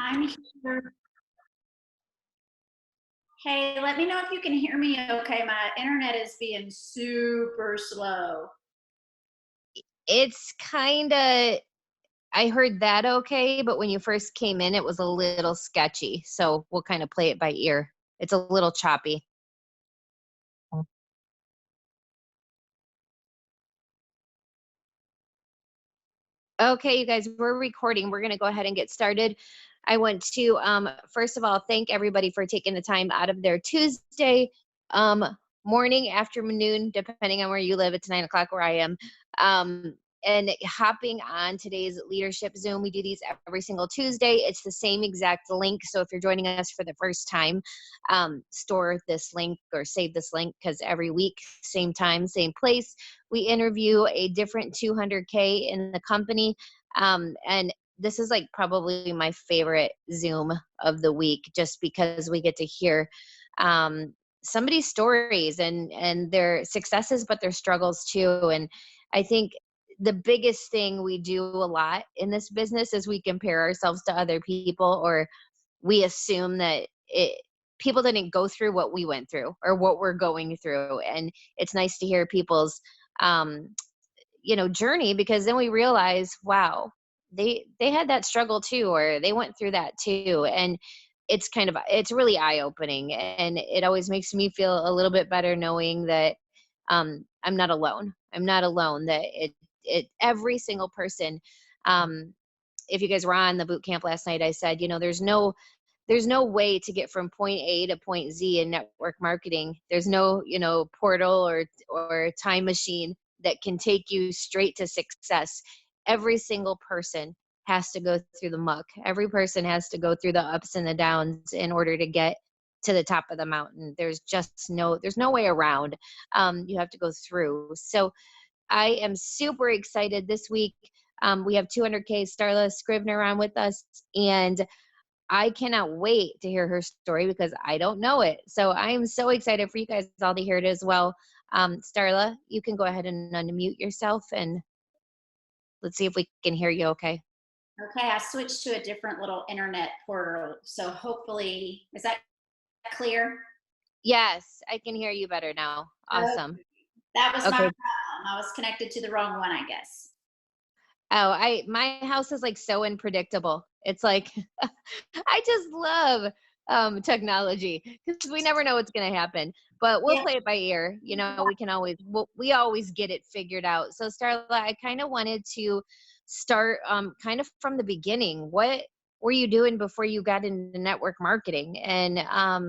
I'm here. Hey, let me know if you can hear me okay. My internet is being super slow. It's kinda I heard that okay, but when you first came in, it was a little sketchy, so we'll kinda play it by ear. It's a little choppy. Okay, you guys, we're recording. We're gonna go ahead and get started. I want to, first of all, thank everybody for taking the time out of their Tuesday, morning, afternoon, depending on where you live. It's 9 o'clock where I am. And hopping on today's leadership Zoom. We do these every single Tuesday. It's the same exact link. So if you're joining us for the first time, store this link or save this link because every week, same time, same place, we interview a different 200K in the company. And this is like probably my favorite Zoom of the week just because we get to hear somebody's stories and their successes, but their struggles too. And I think the biggest thing we do a lot in this business is we compare ourselves to other people, or we assume that people didn't go through what we went through or what we're going through. And it's nice to hear people's um, journey, because then we realize, wow, they had that struggle too, or they went through that too. And it's really eye opening, and it always makes me feel a little bit better knowing that I'm not alone. I'm not alone. That it every single person. Um, if you guys were on the boot camp last night, I said, there's no way to get from point A to point Z in network marketing. There's no, portal or time machine that can take you straight to success. Every single person has to go through the muck. Every person has to go through the ups and the downs in order to get to the top of the mountain. There's no way around. You have to go through. So I am super excited this week. We have 200K Starla Scrivener on with us, and I cannot wait to hear her story because I don't know it. So I am so excited for you guys all to hear it as well. Starla, you can go ahead and unmute yourself, and let's see if we can hear you okay. Okay, I switched to a different little internet portal. So hopefully, is that clear? Yes, I can hear you better now. Oh, Awesome. that was my Okay. problem. I was connected to the wrong one, I guess. Oh, my house is like so unpredictable. It's like I just love technology because we never know what's going to happen. But we'll Yeah. play it by ear. We always get it figured out. So Starla, I kind of wanted to start kind of from the beginning. What were you doing before you got into network marketing, and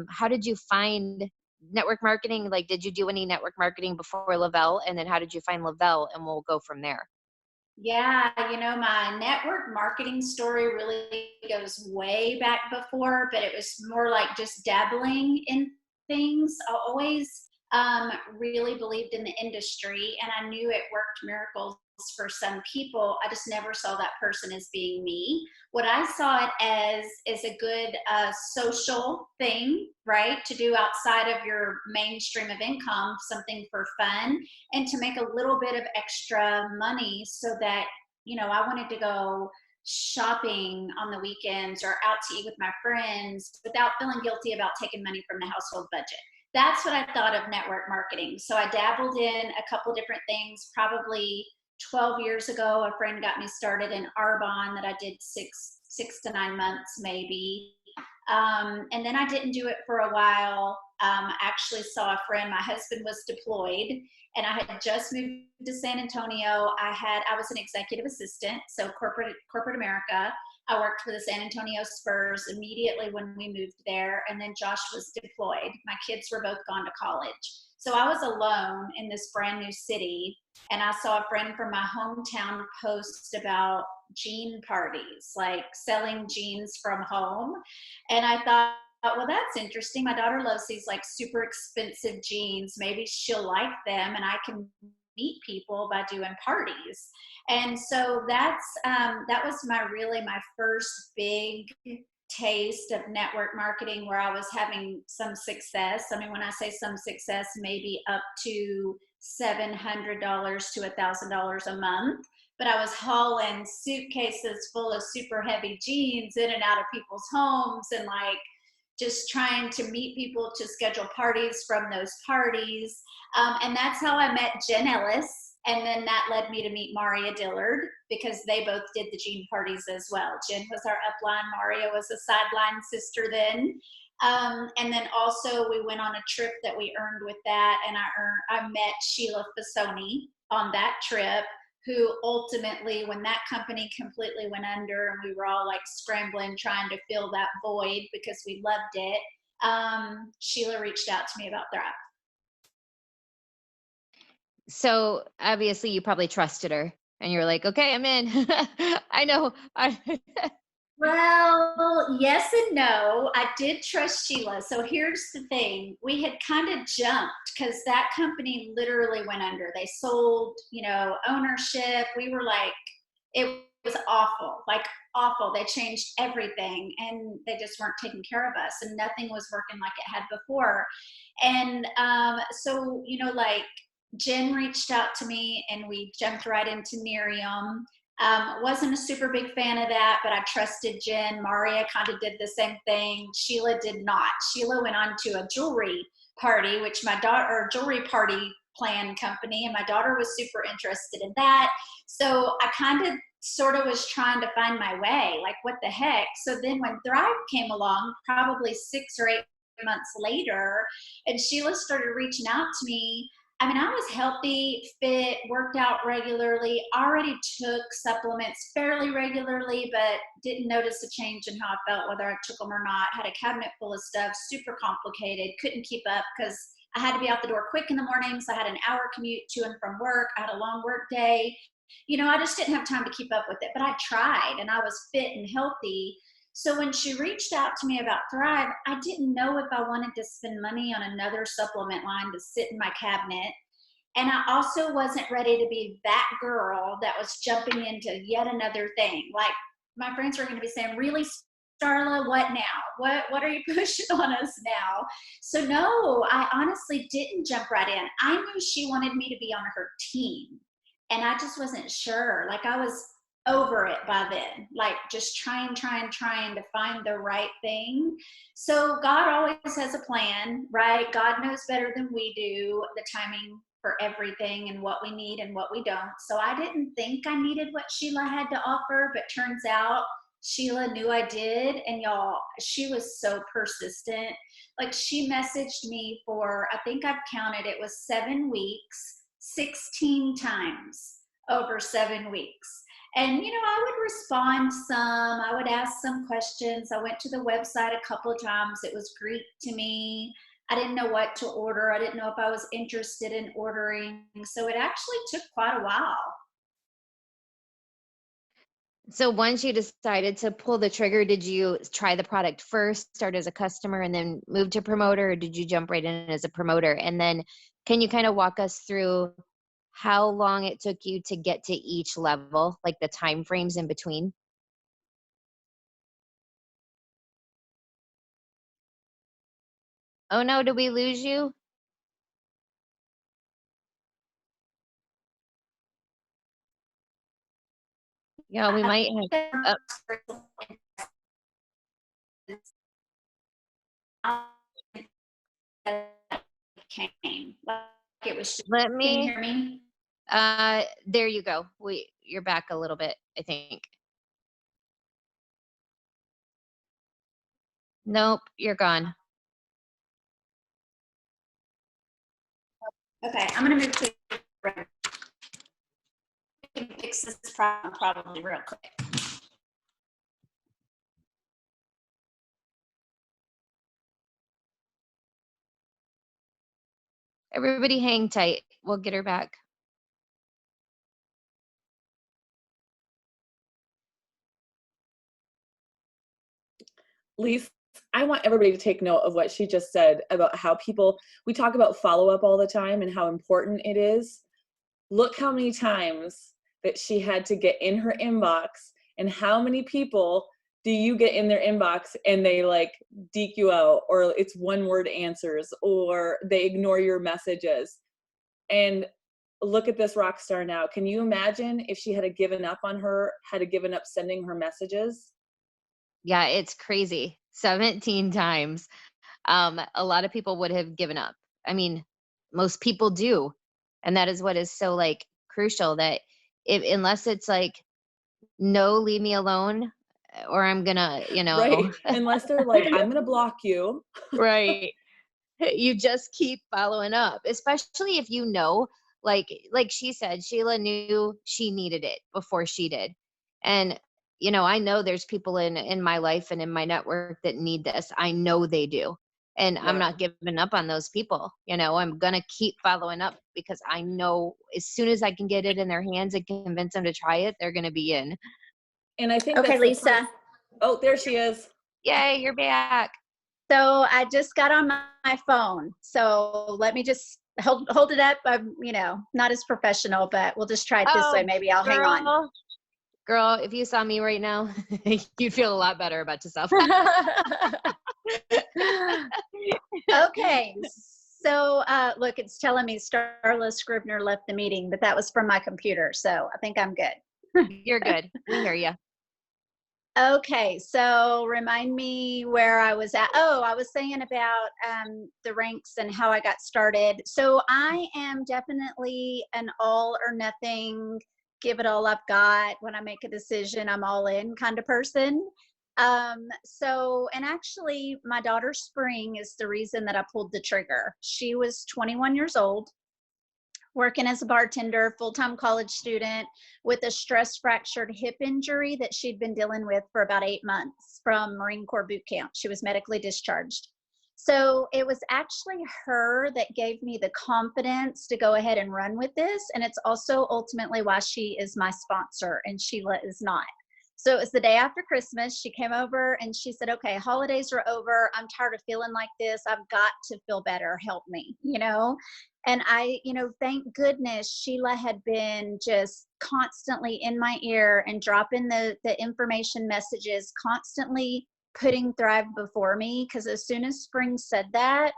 how did you find network marketing? Like, did you do any network marketing before Lavelle, and then how did you find Lavelle? And we'll go from there. Yeah, my network marketing story really goes way back before, but it was more like just dabbling in things. I always really believed in the industry, and I knew it worked miracles for some people. I just never saw that person as being me. What I saw it as is a good social thing, right? To do outside of your mainstream of income, something for fun and to make a little bit of extra money so that, I wanted to go shopping on the weekends or out to eat with my friends without feeling guilty about taking money from the household budget. That's what I thought of network marketing. So I dabbled in a couple different things. Probably 12 years ago, a friend got me started in Arbonne that I did six to 9 months maybe. And then I didn't do it for a while. I actually saw a friend. My husband was deployed, and I had just moved to San Antonio. I was an executive assistant, so corporate America. I worked for the San Antonio Spurs immediately when we moved there, and then Josh was deployed. My kids were both gone to college. So I was alone in this brand new city, and I saw a friend from my hometown post about jean parties, like selling jeans from home. And I thought, well, that's interesting. My daughter loves these like super expensive jeans. Maybe she'll like them, and I can meet people by doing parties. And so that was my first big taste of network marketing where I was having some success. I mean, when I say some success, maybe up to $700 to $1,000 a month but I was hauling suitcases full of super heavy jeans in and out of people's homes, and like just trying to meet people to schedule parties from those parties. And that's how I met Jen Ellis. And then that led me to meet Maria Dillard, because they both did the jean parties as well. Jen was our upline, Maria was a sideline sister then. And then also we went on a trip that we earned with that, and I met Sheila Fasoni on that trip, who ultimately, when that company completely went under and we were all like scrambling trying to fill that void because we loved it, Sheila reached out to me about Thrive. So obviously you probably trusted her and you're like, okay, I'm in. I know. Well, yes and no. I did trust Sheila. So here's the thing. We had kind of jumped because that company literally went under. They sold, ownership. We were like, it was awful, like awful. They changed everything and they just weren't taking care of us, and nothing was working like it had before. And so, like Jen reached out to me and we jumped right into Nerium. Wasn't a super big fan of that, but I trusted Jen. Maria kind of did the same thing. Sheila did not. Sheila went on to a jewelry party, which my daughter, or jewelry party plan company, and my daughter was super interested in that. So I kind of sort of was trying to find my way, like what the heck. So then when Thrive came along, probably 6 or 8 months later, and Sheila started reaching out to me. I mean, I was healthy, fit, worked out regularly, already took supplements fairly regularly, but didn't notice a change in how I felt, whether I took them or not. Had a cabinet full of stuff, super complicated, couldn't keep up because I had to be out the door quick in the mornings. I had an hour commute to and from work. I had a long work day. I just didn't have time to keep up with it, but I tried and I was fit and healthy. So when she reached out to me about Thrive, I didn't know if I wanted to spend money on another supplement line to sit in my cabinet. And I also wasn't ready to be that girl that was jumping into yet another thing. Like my friends were going to be saying, really, Starla, what now? What are you pushing on us now? So no, I honestly didn't jump right in. I knew she wanted me to be on her team, and I just wasn't sure. Like I was over it by then, like just trying to find the right thing. So God always has a plan, right? God knows better than we do the timing for everything and what we need and what we don't. So I didn't think I needed what Sheila had to offer, but turns out Sheila knew I did. And y'all, she was so persistent. Like she messaged me for, I think I've counted, it was 7 weeks, 16 times over 7 weeks. And, I would respond some, I would ask some questions. I went to the website a couple of times. It was Greek to me. I didn't know what to order. I didn't know if I was interested in ordering. So it actually took quite a while. So once you decided to pull the trigger, did you try the product first, start as a customer, and then move to promoter, or did you jump right in as a promoter? And then can you kind of walk us through how long it took you to get to each level, like the time frames in between? Oh no, did we lose you? Yeah, we might have. Came. Like it was just, Let can you me. hear me? There you go. You're back a little bit, I think. Nope, you're gone. Okay, I'm gonna move to fix this problem probably real quick. Everybody hang tight. We'll get her back. Lise, I want everybody to take note of what she just said about how we talk about follow-up all the time and how important it is. Look how many times that she had to get in her inbox, and how many people do you get in their inbox and they like deke you out, or it's one word answers, or they ignore your messages. And look at this rock star now. Can you imagine if she had given up on her, had given up sending her messages? Yeah, it's crazy. 17 times. A lot of people would have given up. I mean, most people do. And that is what is so like crucial, that if, unless it's like, no, leave me alone, or I'm gonna, Right. Unless they're like, I'm going to block you. right. You just keep following up, especially if you know, like she said, Sheila knew she needed it before she did. And I know there's people in my life and in my network that need this. I know they do. And I'm Yeah. not giving up on those people. I'm going to keep following up, because I know as soon as I can get it in their hands and convince them to try it, they're going to be in. And I think Okay, that's the Lisa. Oh, there she is. Yay, you're back. So I just got on my phone. So let me just hold it up. I'm, not as professional, but we'll just try it this way. Maybe I'll hang on. Girl, if you saw me right now, you'd feel a lot better about yourself. Okay. So look, it's telling me Starla Scribner left the meeting, but that was from my computer. So I think I'm good. You're good. We hear you. Okay, so remind me where I was at. Oh, I was saying about the ranks and how I got started. So I am definitely an all or nothing, give it all I've got. When I make a decision, I'm all in kind of person. And actually, my daughter Spring is the reason that I pulled the trigger. She was 21 years old, working as a bartender, full-time college student with a stress fractured hip injury that she'd been dealing with for about 8 months from Marine Corps boot camp. She was medically discharged. So it was actually her that gave me the confidence to go ahead and run with this. And it's also ultimately why she is my sponsor and Sheila is not. So it was the day after Christmas. She came over and she said, okay, holidays are over. I'm tired of feeling like this. I've got to feel better. Help me, And I, thank goodness Sheila had been just constantly in my ear and dropping the information messages, constantly putting Thrive before me. Because as soon as Spring said that,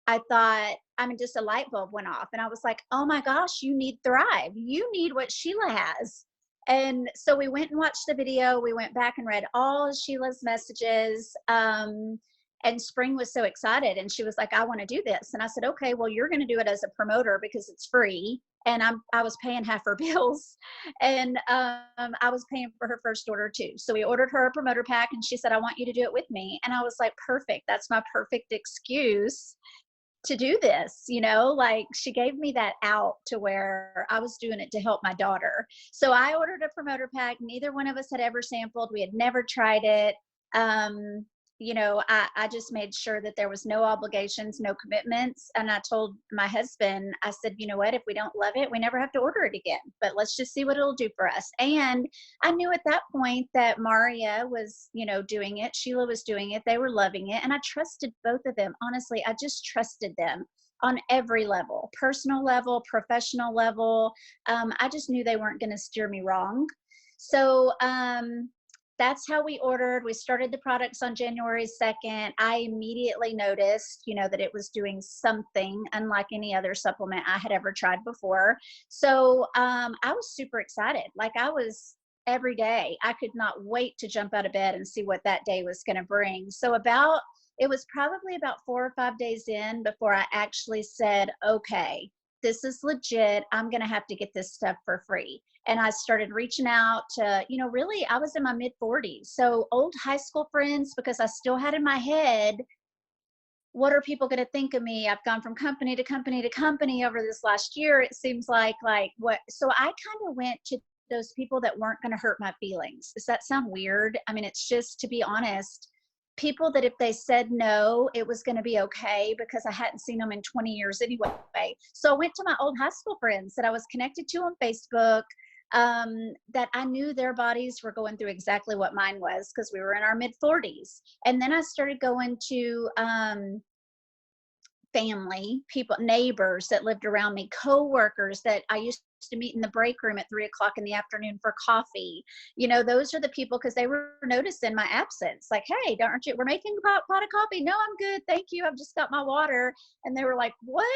I thought, just a light bulb went off. And I was like, oh my gosh, you need Thrive. You need what Sheila has. And so we went and watched the video. We went back and read all of Sheila's messages. And Spring was so excited and she was like, I want to do this. And I said, okay, well, you're going to do it as a promoter because it's free. And I was paying half her bills and I was paying for her first order too. So we ordered her a promoter pack and she said, I want you to do it with me. And I was like, perfect. That's my perfect excuse to do this, like she gave me that out to where I was doing it to help my daughter. So I ordered a promoter pack. Neither one of us had ever sampled. We had never tried it. I just made sure that there was no obligations, no commitments. And I told my husband, I said, you know what, if we don't love it, we never have to order it again, but let's just see what it'll do for us. And I knew at that point that Maria was, doing it. Sheila was doing it. They were loving it. And I trusted both of them. Honestly, I just trusted them on every level, personal level, professional level. I just knew they weren't going to steer me wrong. So, that's how we ordered. We started the products on January 2nd. I immediately noticed, that it was doing something unlike any other supplement I had ever tried before. So I was super excited. Like I was every day. I could not wait to jump out of bed and see what that day was going to bring. So it was probably about 4 or 5 days in before I actually said, okay, this is legit. I'm going to have to get this stuff for free. And I started reaching out to, really, I was in my mid 40s. So old high school friends, because I still had in my head, what are people going to think of me? I've gone from company to company to company over this last year. It seems like what, so I kind of went to those people that weren't going to hurt my feelings. Does that sound weird? It's just, to be honest, people that if they said no, it was going to be okay because I hadn't seen them in 20 years anyway. So I went to my old high school friends that I was connected to on Facebook, that I knew their bodies were going through exactly what mine was because we were in our mid 40s. And then I started going to family, people, neighbors that lived around me, coworkers that I used to meet in the break room at 3 o'clock in the afternoon for coffee. Those are the people, because they were noticing my absence. Like, hey, aren't you? We're making a pot of coffee. No, I'm good, thank you. I've just got my water. And they were like, what?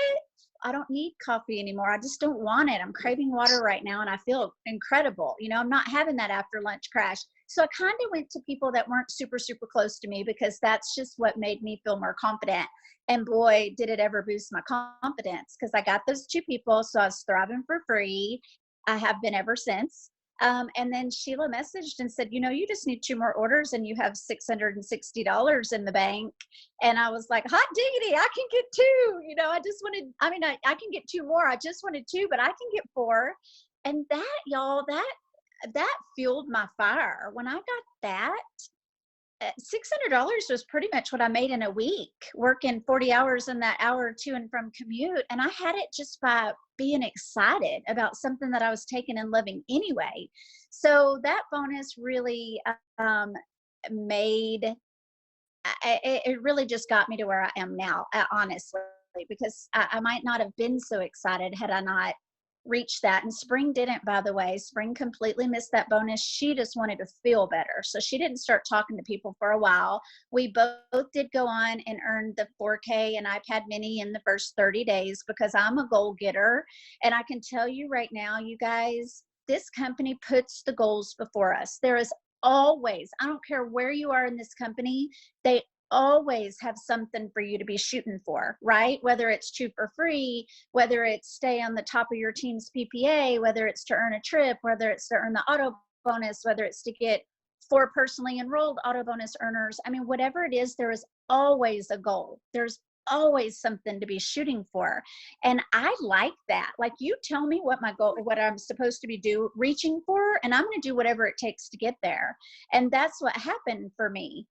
I don't need coffee anymore. I just don't want it. I'm craving water right now, and I feel incredible. I'm not having that after lunch crash. So I kind of went to people that weren't super, super close to me, because that's just what made me feel more confident. And boy, did it ever boost my confidence, because I got those 2 people. So I was thriving for free. I have been ever since. And then Sheila messaged and said, you just need 2 more orders and you have $660 in the bank. And I was like, hot diggity, I can get 2. I can get 2 more. I just wanted 2, but I can get 4. And that, y'all, that fueled my fire. When I got that, $600 was pretty much what I made in a week, working 40 hours in that hour to and from commute. And I had it just by being excited about something that I was taking and loving anyway. So that bonus really it really just got me to where I am now, honestly, because I might not have been so excited had I not reached that. And Spring didn't, by the way. Spring completely missed that bonus. She just wanted to feel better. So she didn't start talking to people for a while. We both did go on and earn the 4K and iPad mini in the first 30 days, because I'm a goal getter. And I can tell you right now, you guys, this company puts the goals before us. There is always, I don't care where you are in this company, they always have something for you to be shooting for, right? Whether it's 2 for free, whether it's stay on the top of your team's PPA, whether it's to earn a trip, whether it's to earn the auto bonus, whether it's to get 4 personally enrolled auto bonus earners. Whatever it is, there is always a goal. There's always something to be shooting for. And I like that. Like, you tell me what my goal, what I'm supposed to be reaching for, and I'm going to do whatever it takes to get there. And that's what happened for me.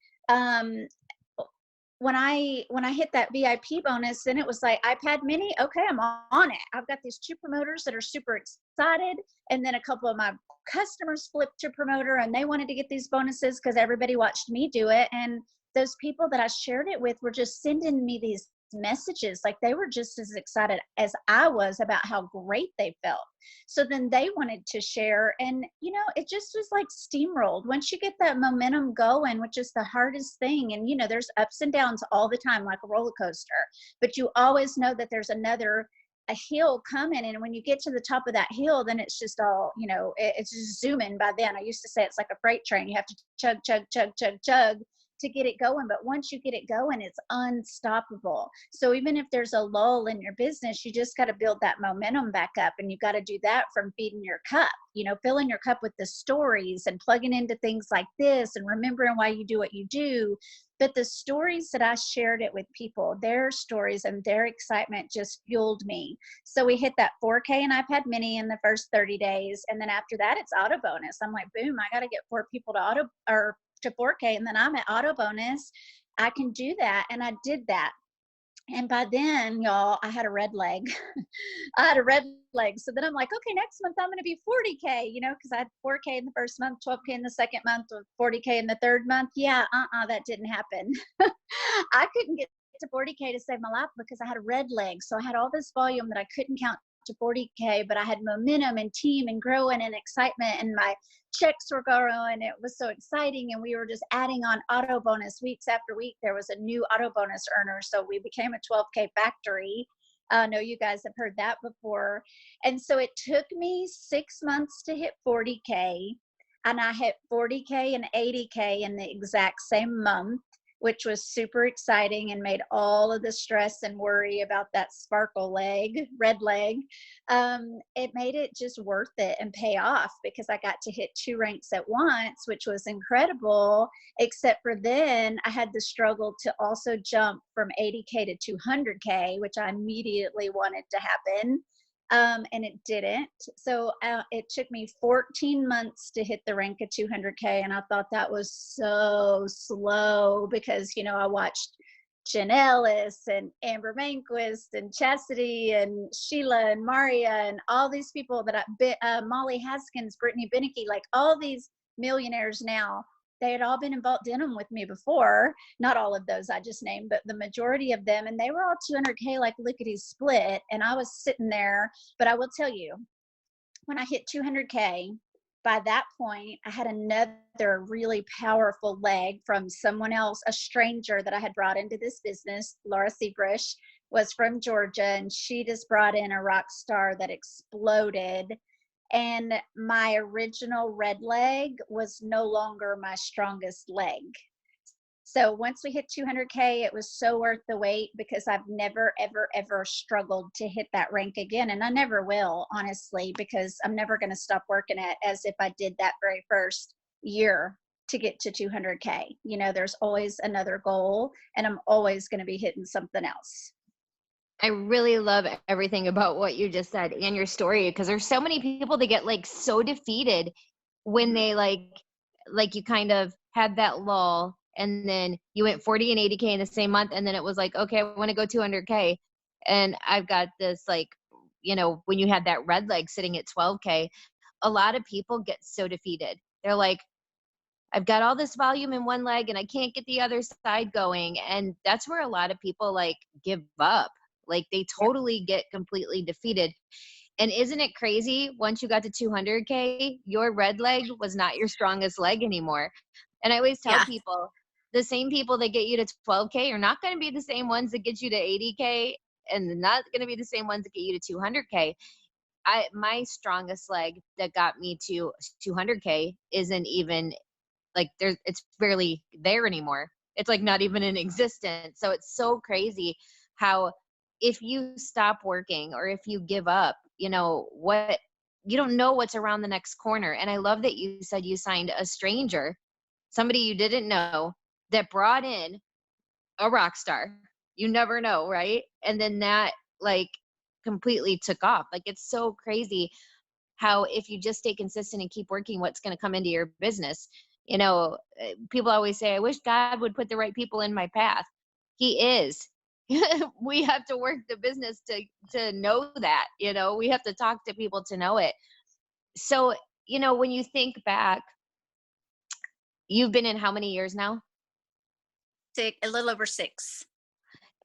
When I hit that VIP bonus, then it was like, iPad mini, okay, I'm on it. I've got these 2 promoters that are super excited. And then a couple of my customers flipped to promoter, and they wanted to get these bonuses because everybody watched me do it. And those people that I shared it with were just sending me these messages. Like, they were just as excited as I was about how great they felt. So then they wanted to share, and it just was like steamrolled. Once you get that momentum going, which is the hardest thing, and there's ups and downs all the time, like a roller coaster, but you always know that there's a hill coming, and when you get to the top of that hill, then it's just all, it's just zooming. By then, I used to say it's like a freight train. You have to chug, chug, chug, chug, chug to get it going. But once you get it going, it's unstoppable. So even if there's a lull in your business, you just got to build that momentum back up. And you got to do that from feeding your cup, filling your cup with the stories and plugging into things like this and remembering why you do what you do. But the stories that I shared it with people, their stories and their excitement just fueled me. So we hit that 4K and iPad mini in the first 30 days. And then after that, it's auto bonus. I'm like, boom, I got to get 4 people to 4K, and then I'm at auto bonus. I can do that. And I did that. And by then, y'all, I had a red leg. I had a red leg. So then I'm like, okay, next month I'm going to be 40K, because I had 4K in the first month, 12K in the second month, 40K in the third month. Yeah, that didn't happen. I couldn't get to 40K to save my life because I had a red leg. So I had all this volume that I couldn't count to 40K, but I had momentum and team and growing and excitement, and my checks were growing. It was so exciting, and we were just adding on auto bonus weeks after week. There was a new auto bonus earner, so we became a 12K factory. I know you guys have heard that before. And so it took me 6 months to hit 40K, and I hit 40K and 80K in the exact same month, which was super exciting and made all of the stress and worry about that red leg. It made it just worth it and pay off, because I got to hit 2 ranks at once, which was incredible. Except for then I had the struggle to also jump from 80K to 200K, which I immediately wanted to happen. And it didn't. So it took me 14 months to hit the rank of 200K. And I thought that was so slow because, I watched Jen Ellis and Amber Manquist and Chastity and Sheila and Maria and all these people that Molly Haskins, Brittany Beneke, like all these millionaires now they had all been in Vault Denim with me before. Not all of those I just named, but the majority of them. And they were all 200K, like lickety split. And I was sitting there, but I will tell you, when I hit 200K, by that point, I had another really powerful leg from someone else, a stranger that I had brought into this business. Laura Seabrush was from Georgia, and she just brought in a rock star that exploded. And my original red leg was no longer my strongest leg. So once we hit 200K, it was so worth the wait, because I've never, ever, ever struggled to hit that rank again. And I never will, honestly, because I'm never going to stop working at as if I did that very first year to get to 200K. You know, there's always another goal, and I'm always going to be hitting something else. I really love everything about what you just said and your story, because there's so many people that get like so defeated when they like you kind of had that lull, and then you went 40 and 80K in the same month, and then it was like, okay, I want to go 200K, and I've got this, like, you know, when you had that red leg sitting at 12K, a lot of people get so defeated. They're like, I've got all this volume in one leg and I can't get the other side going. And that's where a lot of people like give up. Like they totally get completely defeated. And isn't it crazy? Once you got to 200K, your red leg was not your strongest leg anymore. And I always tell people, the same people that get you to 12K are not going to be the same ones that get you to 80K, and not going to be the same ones that get you to 200K. My strongest leg that got me to 200K isn't even like it's barely there anymore. It's like not even in existence. So it's so crazy how if you stop working or if you give up, you know what, you don't know what's around the next corner. And I love that you said you signed a stranger, somebody you didn't know, that brought in a rock star. You never know, right? And then that like completely took off. Like it's so crazy how if you just stay consistent and keep working, what's going to come into your business. You know, people always say, I wish God would put the right people in my path. He is. We have to work the business to know that, you know, we have to talk to people to know it. So, you know, when you think back, you've been in how many years now? A little over 6.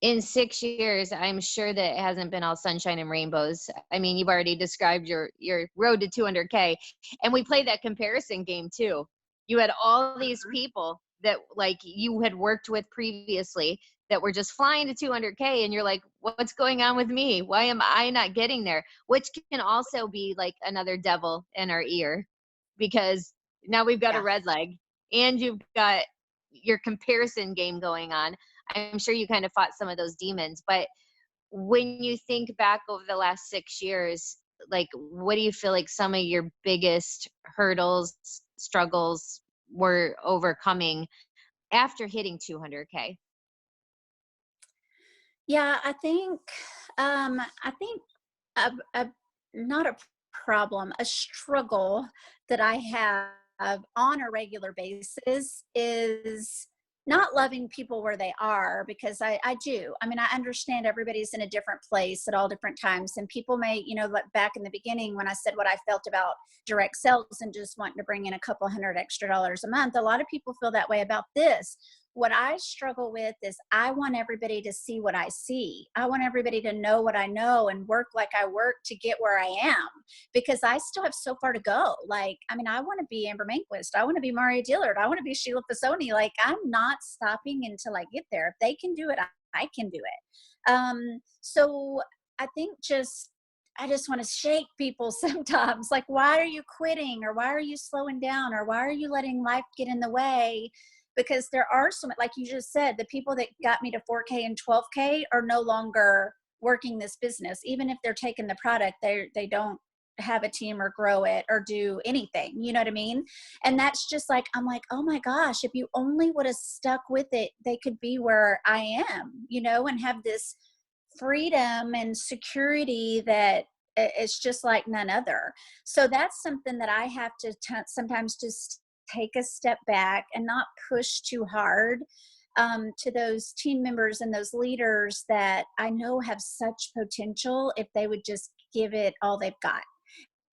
In 6 years, I'm sure that it hasn't been all sunshine and rainbows. I mean, you've already described your road to 200K, and we played that comparison game too. You had all these people that like you had worked with previously that were just flying to 200K, and you're like, what's going on with me? Why am I not getting there? Which can also be like another devil in our ear, because now we've got a red leg and you've got your comparison game going on. I'm sure you kind of fought some of those demons, but when you think back over the last 6 years, like, what do you feel like some of your biggest hurdles, struggles were overcoming after hitting 200K? Yeah, I think a not a problem, a struggle that I have on a regular basis is not loving people where they are, because I do. I mean, I understand everybody's in a different place at all different times. And people may, you know, like back in the beginning when I said what I felt about direct sales and just wanting to bring in a couple $100 extra a month, a lot of people feel that way about this. What I struggle with is I want everybody to see what I see. I want everybody to know what I know and work like I work to get where I am, because I still have so far to go. Like, I mean, I want to be Amber Manquist. I want to be Maria Dillard. I want to be Sheila Fasoni. Like, I'm not stopping until I get there. If they can do it, I can do it. So I think I just want to shake people sometimes. Like, why are you quitting? Or why are you slowing down? Or why are you letting life get in the way? Because there are some, like you just said, the people that got me to 4K and 12K are no longer working this business. Even if they're taking the product, they don't have a team or grow it or do anything. You know what I mean? And that's just like, I'm like, oh my gosh, if you only would have stuck with it, they could be where I am, you know, and have this freedom and security that it's just like none other. So that's something that I have to sometimes just take a step back and not push too hard to those team members and those leaders that I know have such potential if they would just give it all they've got.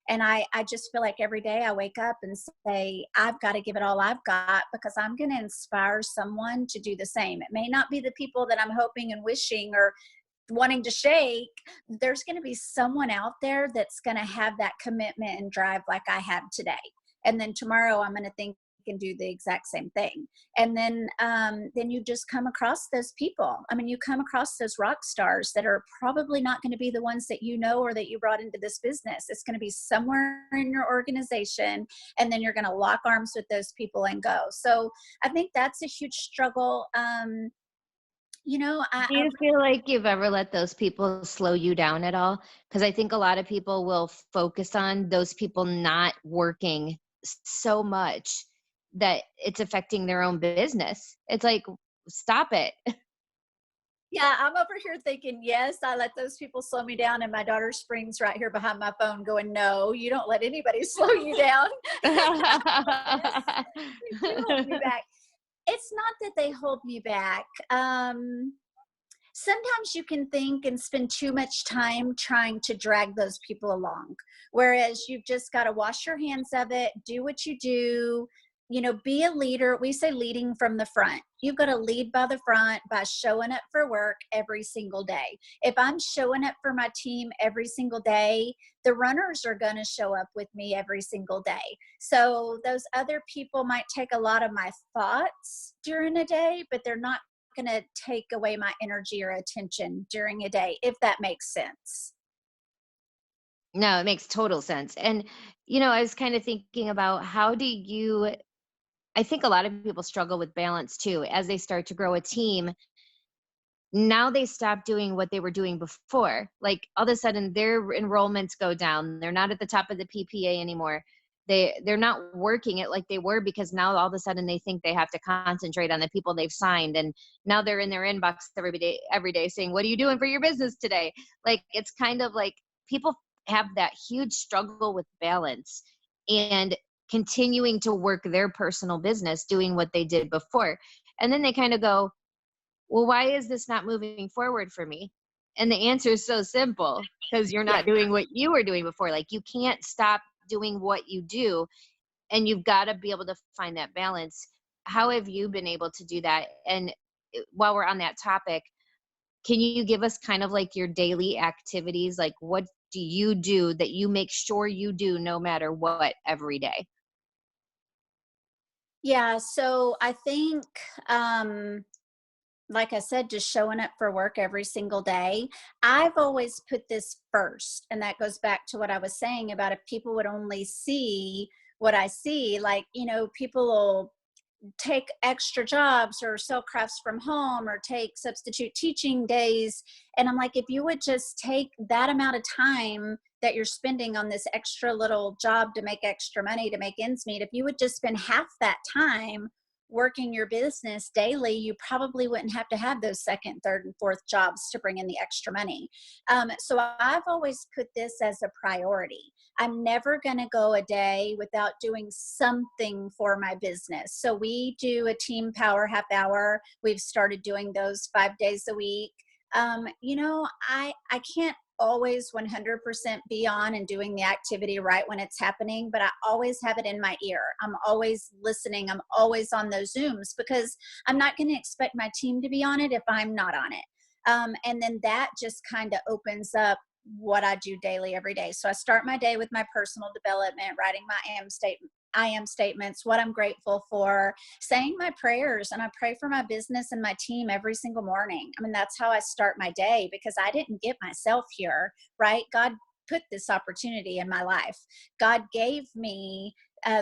And I just feel like every day I wake up and say, I've got to give it all I've got, because I'm going to inspire someone to do the same. It may not be the people that I'm hoping and wishing or wanting to shake. There's going to be someone out there that's going to have that commitment and drive like I have today. And then tomorrow I'm going to think and do the exact same thing. And then you just come across those people. I mean, you come across those rock stars that are probably not going to be the ones that you know or that you brought into this business. It's going to be somewhere in your organization, and then you're going to lock arms with those people and go. So I think that's a huge struggle. You know, Do you feel like you've ever let those people slow you down at all? Because I think a lot of people will focus on those people not working so much that it's affecting their own business. It's like, stop it. yeah, I'm over here thinking, yes, I let those people slow me down. And my daughter Spring's right here behind my phone going, no, you don't let anybody slow you down. Yes, they do hold me back. It's not that they hold me back. Sometimes you can think and spend too much time trying to drag those people along, whereas you've just got to wash your hands of it, do what you do, be a leader. We say leading from the front. You've got to lead by the front by showing up for work every single day. If I'm showing up for my team every single day, the runners are going to show up with me every single day. So those other people might take a lot of my thoughts during a day, but they're not going to take away my energy or attention during a day, if that makes sense. No, it makes total sense. And, I was kind of thinking about I think a lot of people struggle with balance too. As they start to grow a team, now they stop doing what they were doing before. Like all of a sudden their enrollments go down. They're not at the top of the PPA anymore. They're not working it like they were, because now all of a sudden they think they have to concentrate on the people they've signed. And now they're in their inbox every day saying, what are you doing for your business today? Like, it's kind of like people have that huge struggle with balance and continuing to work their personal business, doing what they did before. And then they kind of go, well, why is this not moving forward for me? And the answer is so simple, because you're not doing what you were doing before. Like, you can't stop doing what you do, and you've got to be able to find that balance. How have you been able to do that? And while we're on that topic, can you give us kind of like your daily activities? Like, what do you do that you make sure you do no matter what every day? Yeah, so I think, like I said, just showing up for work every single day. I've always put this first. And that goes back to what I was saying about if people would only see what I see, like, people will take extra jobs or sell crafts from home or take substitute teaching days. And I'm like, if you would just take that amount of time that you're spending on this extra little job to make extra money to make ends meet, if you would just spend half that time working your business daily, you probably wouldn't have to have those second, third, and fourth jobs to bring in the extra money. So I've always put this as a priority. I'm never going to go a day without doing something for my business. So we do a team power half hour. We've started doing those 5 days a week. I can't always 100% be on and doing the activity right when it's happening, but I always have it in my ear. I'm always listening. I'm always on those Zooms, because I'm not going to expect my team to be on it if I'm not on it. And then that just kind of opens up what I do daily every day. So I start my day with my personal development, writing my I am statements, what I'm grateful for, saying my prayers, and I pray for my business and my team every single morning. I mean, that's how I start my day, because I didn't get myself here, right? God put this opportunity in my life. God gave me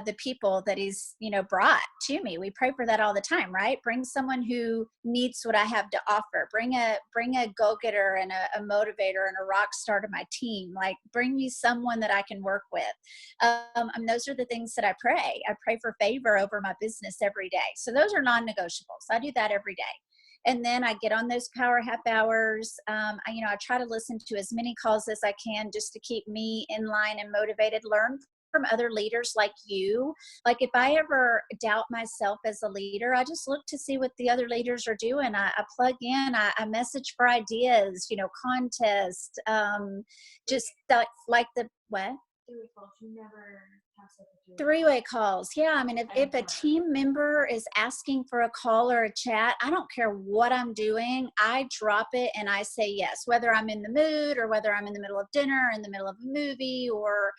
the people that he's, brought to me. We pray for that all the time, right? Bring someone who needs what I have to offer. Bring a go-getter and a motivator and a rock star to my team. Like, bring me someone that I can work with. And those are the things that I pray. I pray for favor over my business every day. So those are non-negotiables. I do that every day. And then I get on those power half hours. I try to listen to as many calls as I can just to keep me in line and motivated, learn from other leaders like you. Like, if I ever doubt myself as a leader, I just look to see what the other leaders are doing. I plug in, I message for ideas, contest, just like the, what? Three-way calls. Yeah. I mean, if a team member is asking for a call or a chat, I don't care what I'm doing. I drop it and I say yes, whether I'm in the mood or whether I'm in the middle of dinner, in the middle of a movie, or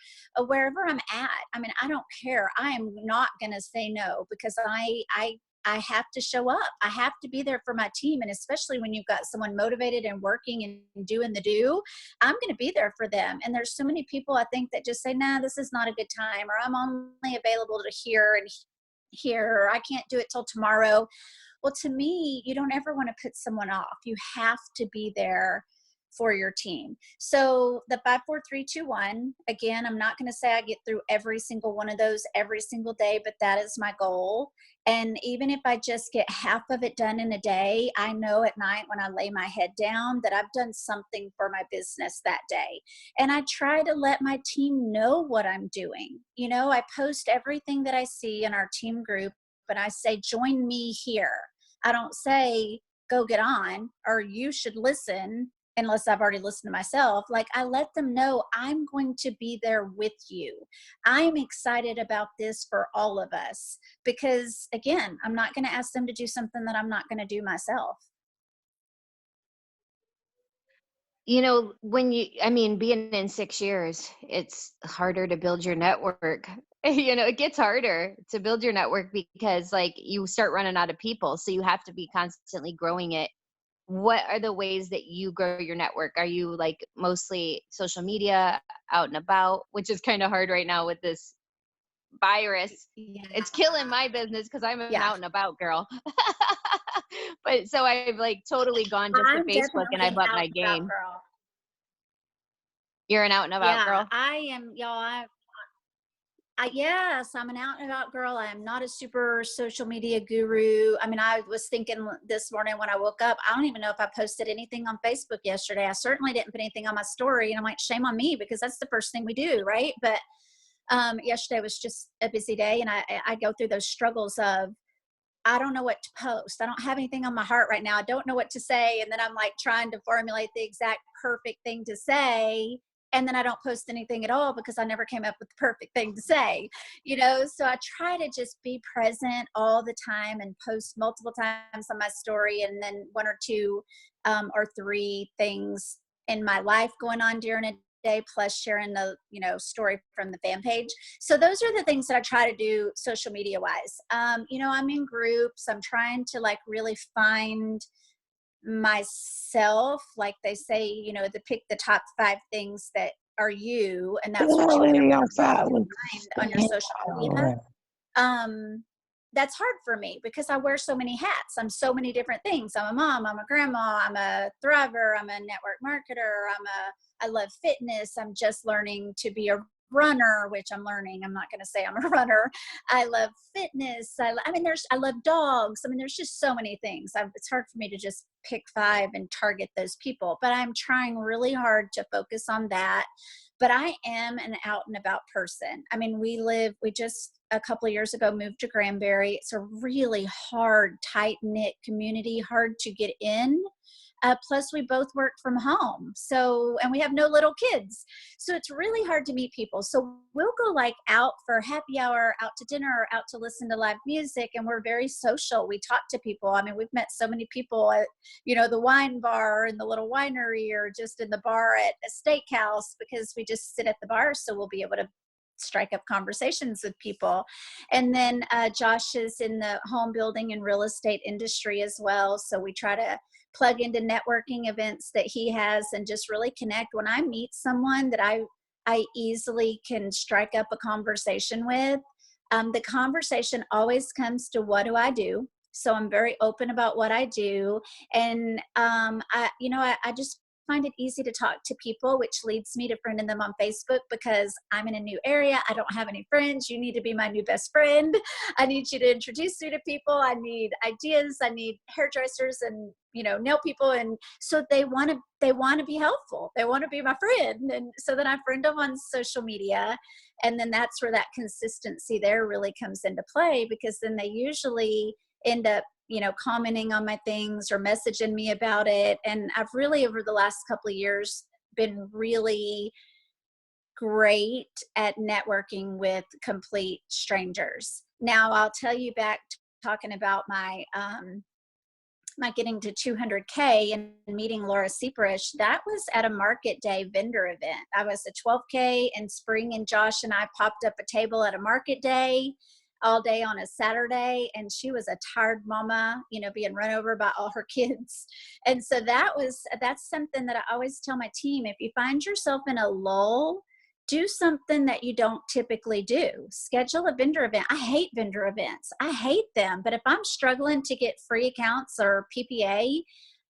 wherever I'm at. I mean, I don't care. I am not going to say no, because I have to show up. I have to be there for my team. And especially when you've got someone motivated and working and doing the do, I'm going to be there for them. And there's so many people, I think, that just say, nah, this is not a good time, or I'm only available to hear and here, or I can't do it till tomorrow. Well, to me, you don't ever want to put someone off. You have to be there for your team. So the 5, 4, 3, 2, 1, again, I'm not going to say I get through every single one of those every single day, but that is my goal. And even if I just get half of it done in a day, I know at night when I lay my head down that I've done something for my business that day. And I try to let my team know what I'm doing. You know, I post everything that I see in our team group, but I say, join me here. I don't say, go get on, or you should listen, unless I've already listened to myself. Like, I let them know I'm going to be there with you. I'm excited about this for all of us, because again, I'm not going to ask them to do something that I'm not going to do myself. You know, I mean, being in 6 years, it's harder to build your network. You know, it gets harder to build your network because like you start running out of people. So you have to be constantly growing it. What are the ways that you grow your network? Are you like mostly social media, out and about, which is kind of hard right now with this virus? Yeah. It's killing my business because I'm an Yeah. out and about girl. But so I've like totally gone just to I'm Facebook and I've definitely upped out my and about game. girl. You're an out and about Yeah, girl? I am, y'all. Yes, I'm an out and about girl. I am not a super social media guru. I mean, I was thinking this morning when I woke up, I don't even know if I posted anything on Facebook yesterday. I certainly didn't put anything on my story. And I'm like, shame on me, because that's the first thing we do, right? But yesterday was just a busy day. And I go through those struggles of, I don't know what to post. I don't have anything on my heart right now. I don't know what to say. And then I'm like trying to formulate the exact perfect thing to say. And then I don't post anything at all because I never came up with the perfect thing to say, you know? So I try to just be present all the time and post multiple times on my story, and then 1 or 2 or 3 things in my life going on during a day, plus sharing the, you know, story from the fan page. So those are the things that I try to do social media wise. You know, I'm in groups. I'm trying to like really find myself. Like they say, you know, to pick the top 5 things that are you, and that's what you want to find on your social media. That's hard for me because I wear so many hats. I'm so many different things. I'm a mom, I'm a grandma, I'm a thriver, I'm a network marketer, I love fitness. I'm just learning to be a runner, which I'm learning. I'm not going to say I'm a runner. I love fitness. I love dogs. I mean, there's just so many things. It's hard for me to just pick 5 and target those people, but I'm trying really hard to focus on that. But I am an out and about person. I mean, we just a couple of years ago moved to Granbury. It's a really hard, tight knit community, hard to get in. Plus we both work from home. So, and we have no little kids. So it's really hard to meet people. So we'll go like out for happy hour, out to dinner, or out to listen to live music. And we're very social. We talk to people. I mean, we've met so many people at, you know, the wine bar and the little winery, or just in the bar at a steakhouse, because we just sit at the bar. So we'll be able to strike up conversations with people. And then Josh is in the home building and real estate industry as well. So we try to plug into networking events that he has and just really connect. When I meet someone that I easily can strike up a conversation with, the conversation always comes to, what do I do? So I'm very open about what I do. And I just find it easy to talk to people, which leads me to friending them on Facebook, because I'm in a new area. I don't have any friends. You need to be my new best friend. I need you to introduce me to people. I need ideas. I need hairdressers and, you know, nail people. And so they want to be helpful. They want to be my friend. And so then I friend them on social media. And then that's where that consistency there really comes into play, because then they usually end up, you know, commenting on my things or messaging me about it. And I've really, over the last couple of years, been really great at networking with complete strangers. Now, I'll tell you back talking about my getting to 200K and meeting Laura Seeperish, that was at a market day vendor event. I was at 12K in spring, and Josh and I popped up a table at a market day all day on a Saturday, and she was a tired mama, being run over by all her kids. And so that's something that I always tell my team. If you find yourself in a lull, do something that you don't typically do. Schedule a vendor event. I hate vendor events. I hate them. But if I'm struggling to get free accounts or PPA,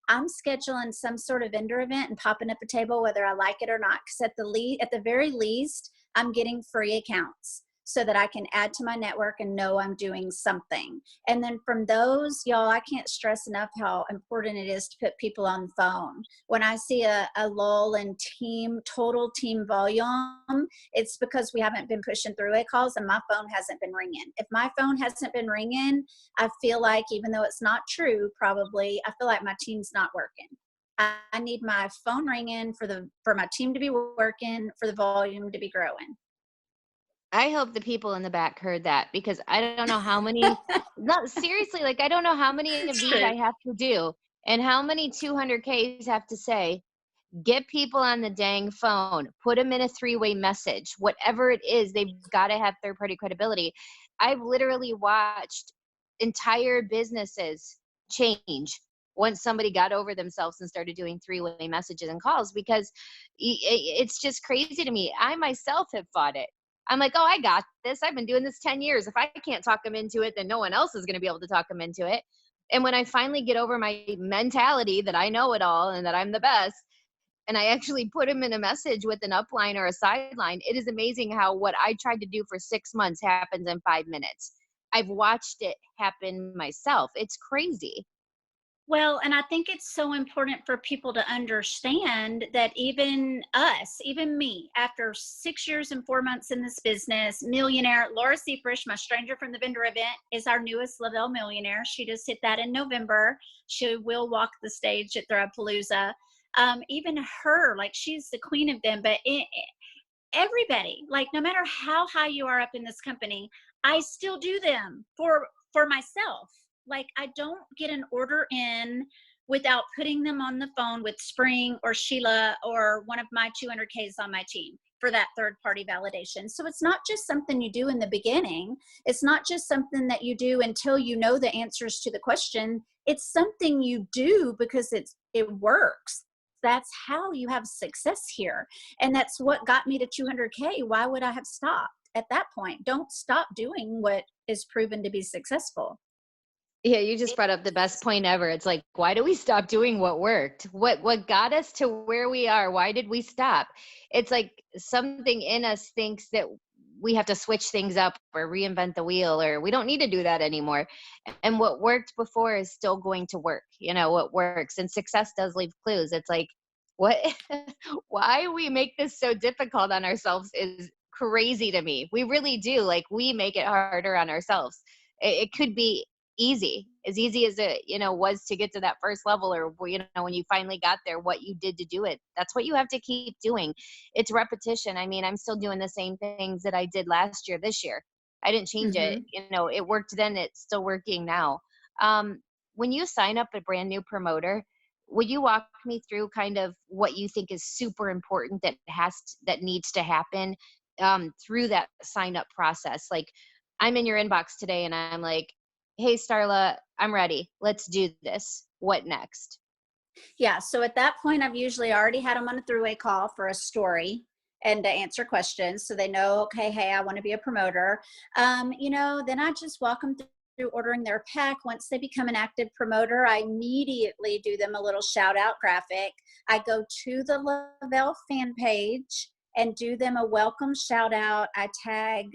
I'm scheduling some sort of vendor event and popping up a table whether I like it or not. Because at the very least, I'm getting free accounts so that I can add to my network and know I'm doing something. And then from those, y'all, I can't stress enough how important it is to put people on the phone. When I see a lull in total team volume, it's because we haven't been pushing throughway calls and my phone hasn't been ringing. If my phone hasn't been ringing, I feel like, even though it's not true, probably, I feel like my team's not working. I need my phone ringing for my team to be working, for the volume to be growing. I hope the people in the back heard that, because I don't know how many, no, seriously, like, I don't know how many of these I have to do and how many 200Ks have to say, get people on the dang phone, put them in a 3-way message, whatever it is, they've got to have third party credibility. I've literally watched entire businesses change once somebody got over themselves and started doing 3-way messages and calls, because it's just crazy to me. I myself have fought it. I'm like, oh, I got this. I've been doing this 10 years. If I can't talk them into it, then no one else is going to be able to talk them into it. And when I finally get over my mentality that I know it all and that I'm the best, and I actually put them in a message with an upline or a sideline, it is amazing how what I tried to do for 6 months happens in 5 minutes. I've watched it happen myself. It's crazy. Well, and I think it's so important for people to understand that even us, even me, after 6 years and 4 months in this business, millionaire, Laura Seeperish, my stranger from the vendor event, is our newest Lavelle millionaire. She just hit that in November. She will walk the stage at Thrivepalooza. Even her, like, she's the queen of them, but everybody, like, no matter how high you are up in this company, I still do them for myself. Like, I don't get an order in without putting them on the phone with Spring or Sheila or one of my 200Ks on my team for that third party validation. So it's not just something you do in the beginning. It's not just something that you do until you know the answers to the question. It's something you do because it works. That's how you have success here. And that's what got me to 200K. Why would I have stopped at that point? Don't stop doing what is proven to be successful. Yeah, you just brought up the best point ever. It's like, why do we stop doing what worked? What got us to where we are? Why did we stop? It's like something in us thinks that we have to switch things up or reinvent the wheel, or we don't need to do that anymore. And what worked before is still going to work. What works, and success does leave clues. It's like, what why we make this so difficult on ourselves is crazy to me. We really do. Like, we make it harder on ourselves. It could be as easy as it was to get to that first level, or when you finally got there, what you did to do it. That's what you have to keep doing. It's repetition. I mean, I'm still doing the same things that I did last year this year. I didn't change it. It worked then, it's still working now. When you sign up a brand new promoter, would you walk me through kind of what you think is super important that needs to happen through that sign up process? Like, I'm in your inbox today and I'm like, hey, Starla, I'm ready. Let's do this. What next? Yeah. So at that point, I've usually already had them on a 3-way call for a story and to answer questions. So they know, okay, hey, I want to be a promoter. Then I just walk them through ordering their pack. Once they become an active promoter, I immediately do them a little shout out graphic. I go to the Lavelle fan page and do them a welcome shout out. I tag,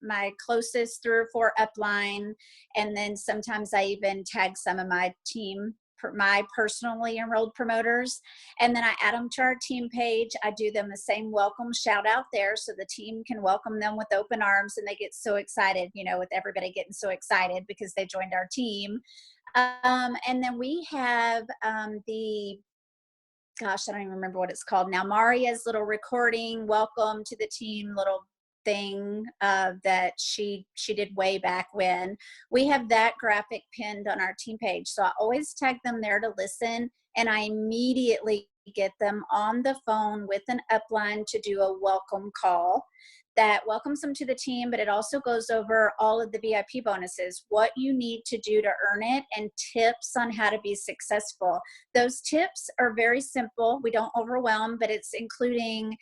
my closest 3 or 4 upline. And then sometimes I even tag some of my team, my personally enrolled promoters. And then I add them to our team page. I do them the same welcome shout out there so the team can welcome them with open arms, and they get so excited, with everybody getting so excited because they joined our team. And then we have the gosh, I don't even remember what it's called now. Maria's little recording, welcome to the team little thing that she did way back when. We have that graphic pinned on our team page. So I always tag them there to listen, and I immediately get them on the phone with an upline to do a welcome call that welcomes them to the team, but it also goes over all of the VIP bonuses, what you need to do to earn it, and tips on how to be successful. Those tips are very simple. We don't overwhelm, but it's including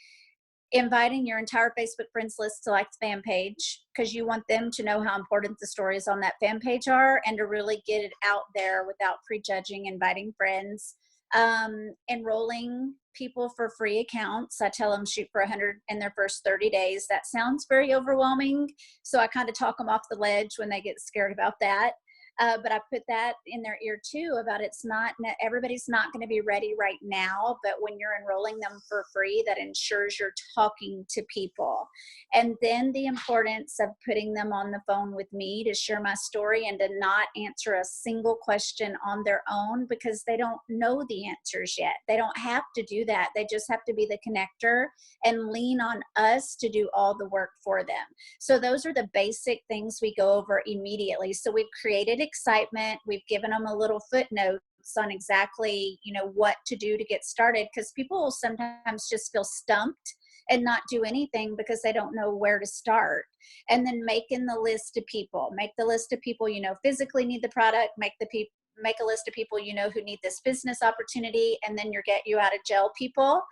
inviting your entire Facebook friends list to like the fan page, because you want them to know how important the stories on that fan page are, and to really get it out there without prejudging, inviting friends, enrolling people for free accounts. I tell them shoot for 100 in their first 30 days. That sounds very overwhelming, so I kind of talk them off the ledge when they get scared about that. But I put that in their ear too about it's not, everybody's not going to be ready right now, but when you're enrolling them for free, that ensures you're talking to people. And then the importance of putting them on the phone with me to share my story and to not answer a single question on their own, because they don't know the answers yet. They don't have to do that. They just have to be the connector and lean on us to do all the work for them. So those are the basic things we go over immediately. So we've created excitement. We've given them a little footnotes on exactly, what to do to get started, because people will sometimes just feel stumped and not do anything because they don't know where to start. And then making the list of people, make the list of people, physically need the product, make a list of people, who need this business opportunity, and then your get you out of jail people.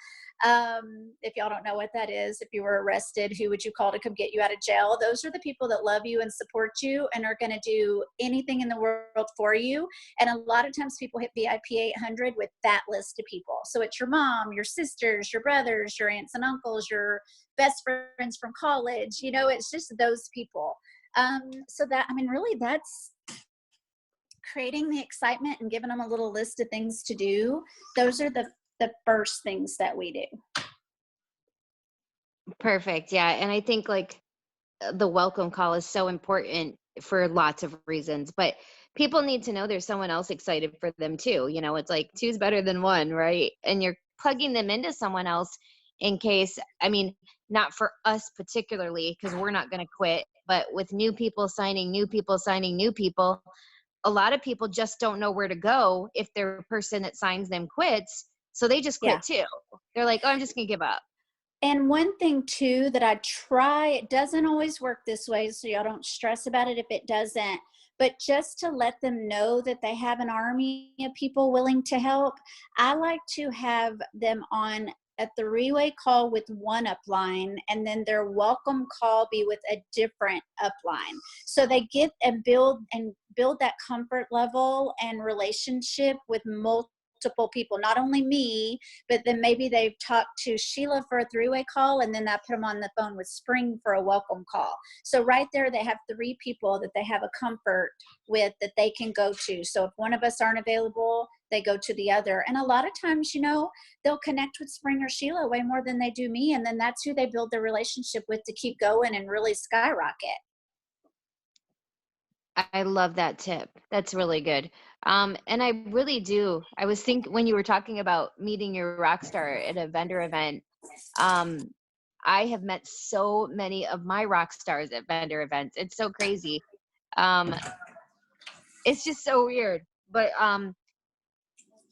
If y'all don't know what that is, if you were arrested, who would you call to come get you out of jail? Those are the people that love you and support you and are going to do anything in the world for you. And a lot of times people hit VIP 800 with that list of people. So it's your mom, your sisters, your brothers, your aunts and uncles, your best friends from college. It's just those people. So that, really that's creating the excitement and giving them a little list of things to do. Those are the first things that we do. Perfect. Yeah. And I think like the welcome call is so important for lots of reasons, but people need to know there's someone else excited for them too. It's like two's better than one, right? And you're plugging them into someone else in case, not for us particularly, because we're not going to quit, but with new people signing new people, a lot of people just don't know where to go if their person that signs them quits. So they just quit too. They're like, oh, I'm just going to give up. And one thing too that I try, it doesn't always work this way, so y'all don't stress about it if it doesn't, but just to let them know that they have an army of people willing to help. I like to have them on a three-way call with one upline, and then their welcome call be with a different upline. So they get and build that comfort level and relationship with multiple people, not only me, but then maybe they've talked to Sheila for a three-way call, and then I put them on the phone with Spring for a welcome call. So right there, they have three people that they have a comfort with that they can go to. So if one of us aren't available, they go to the other. And a lot of times, they'll connect with Spring or Sheila way more than they do me. And then that's who they build their relationship with to keep going and really skyrocket. I love that tip. That's really good. And I really do. I was thinking when you were talking about meeting your rock star at a vendor event, I have met so many of my rock stars at vendor events. It's so crazy. It's just so weird. But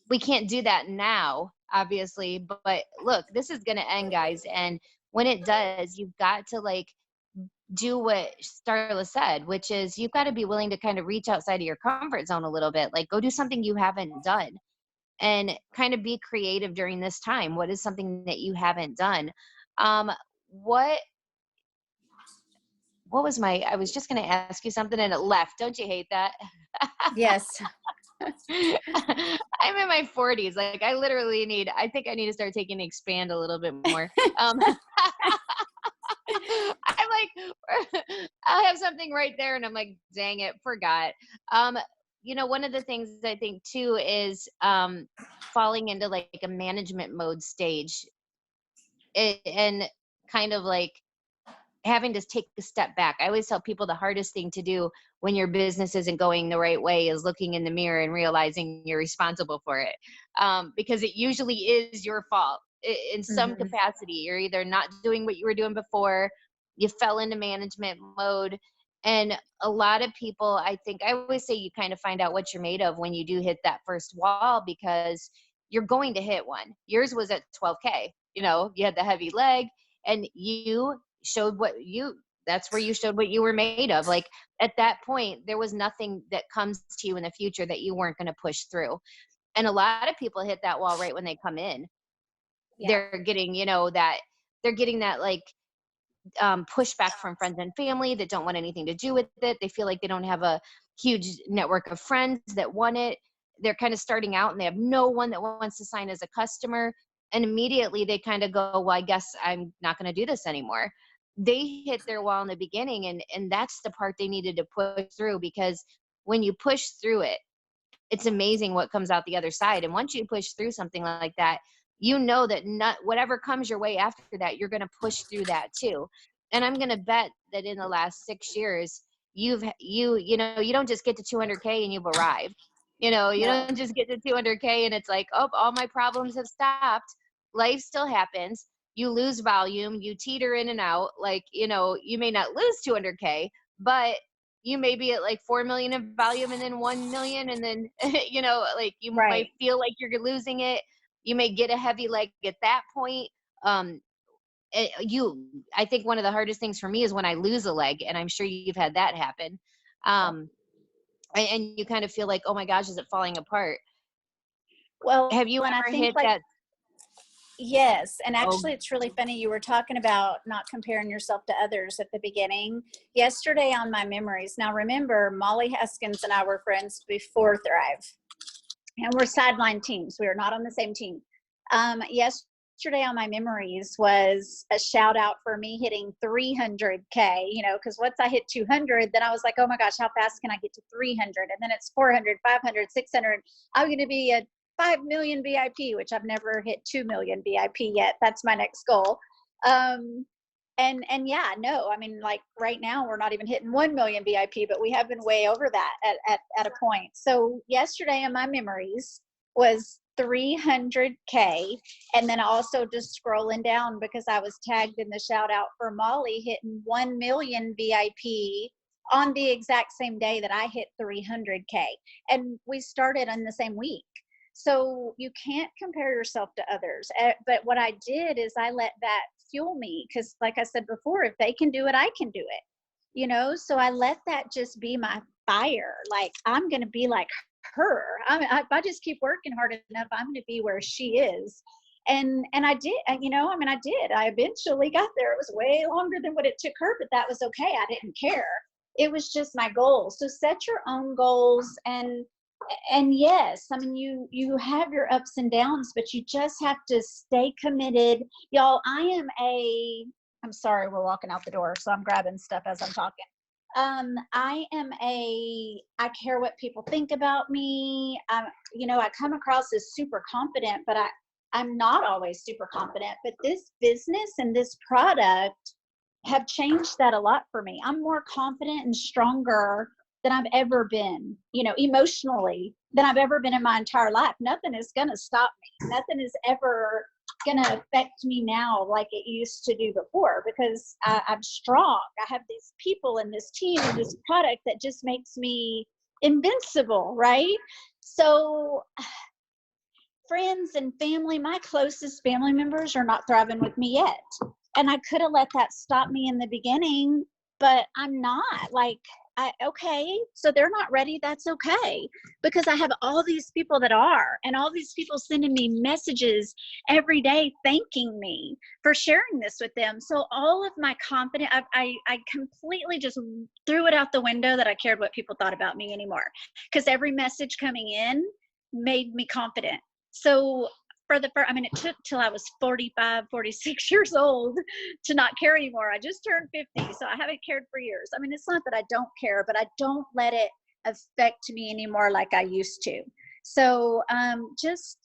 we can't do that now, obviously. But look, this is going to end, guys. And when it does, you've got to do what Starla said, which is you've got to be willing to kind of reach outside of your comfort zone a little bit. Like go do something you haven't done and kind of be creative during this time. What is something that you haven't done? What was I was just going to ask you something and it left. Don't you hate that? Yes. I'm in my 40s. I think I need to start taking Expand a little bit more. I'm like, I'll have something right there. And I'm like, dang it, forgot. One of the things I think too is falling into like a management mode stage and kind of like having to take a step back. I always tell people the hardest thing to do when your business isn't going the right way is looking in the mirror and realizing you're responsible for it. Because it usually is your fault in some Mhm. capacity. You're either not doing what you were doing before, you fell into management mode. And a lot of people, I always say you kind of find out what you're made of when you do hit that first wall, because you're going to hit one. Yours was at 12K. You had the heavy leg, and you showed that's where you showed what you were made of. Like, at that point, there was nothing that comes to you in the future that you weren't going to push through. And a lot of people hit that wall right when they come in. Yeah. They're getting, that like pushback from friends and family that don't want anything to do with it. They feel like they don't have a huge network of friends that want it. They're kind of starting out and they have no one that wants to sign as a customer. And immediately they kind of go, well, I guess I'm not going to do this anymore. They hit their wall in the beginning, and that's the part they needed to push through, because when you push through it, it's amazing what comes out the other side. And once you push through something like that, that not whatever comes your way after that, you're going to push through that too. And I'm going to bet that in the last 6 years, you don't just get to 200K and you've arrived. You No. don't just get to 200K and it's like, oh, all my problems have stopped. Life still happens. You lose volume, you teeter in and out. Like, you may not lose 200K, but you may be at like 4 million in volume and then 1 million. And then, like you might Right. feel like you're losing it. You may get a heavy leg at that point. Um, I think one of the hardest things for me is when I lose a leg, and I'm sure you've had that happen. Um, and you kind of feel like, oh my gosh, is it falling apart? Well, Have you and I ever think hit like, that? yes, and Oh, actually it's really funny. You were talking about not comparing yourself to others at the beginning. Yesterday on my memories. Now remember, Molly Haskins and I were friends before Thrive, and we're sideline teams. We are not on the same team. Yesterday on my memories was a shout out for me hitting 300K, because once I hit 200, then I was like, oh my gosh, how fast can I get to 300? And then it's 400, 500, 600. I'm going to be a 5 million VIP, which I've never hit 2 million VIP yet. That's my next goal. Um, and yeah, no, I mean, like right now we're not even hitting 1 million VIP, but we have been way over that at a point. So yesterday in my memories was 300K. And then also just scrolling down, because I was tagged in the shout out for Molly hitting 1 million VIP on the exact same day that I hit 300K. And we started in the same week. So you can't compare yourself to others. But what I did is I let that fuel me, because like I said before, if they can do it, I can do it. So I let that just be my fire. Like, I'm going to be like her. If I just keep working hard enough, I'm going to be where she is. And I did, I did. I eventually got there. It was way longer than what it took her, but that was okay. I didn't care. It was just my goal. So set your own goals, and yes, I mean, you have your ups and downs, but you just have to stay committed. Y'all, I'm sorry, we're walking out the door, so I'm grabbing stuff as I'm talking. I care what people think about me. I come across as super confident, but I'm not always super confident. But this business and this product have changed that a lot for me. I'm more confident and stronger than I've ever been, emotionally, than I've ever been in my entire life. Nothing is going to stop me. Nothing is ever going to affect me now like it used to do before, because I'm strong. I have these people and this team and this product that just makes me invincible, right? So friends and family, my closest family members are not thriving with me yet. And I could have let that stop me in the beginning, but I'm not. Like, okay, so they're not ready. That's okay, because I have all these people that are, and all these people sending me messages every day thanking me for sharing this with them. So all of my confidence, I completely just threw it out the window that I cared what people thought about me anymore, because every message coming in made me confident. So it took till I was 45, 46 years old to not care anymore. I just turned 50, so I haven't cared for years. I mean, it's not that I don't care, but I don't let it affect me anymore like I used to. So just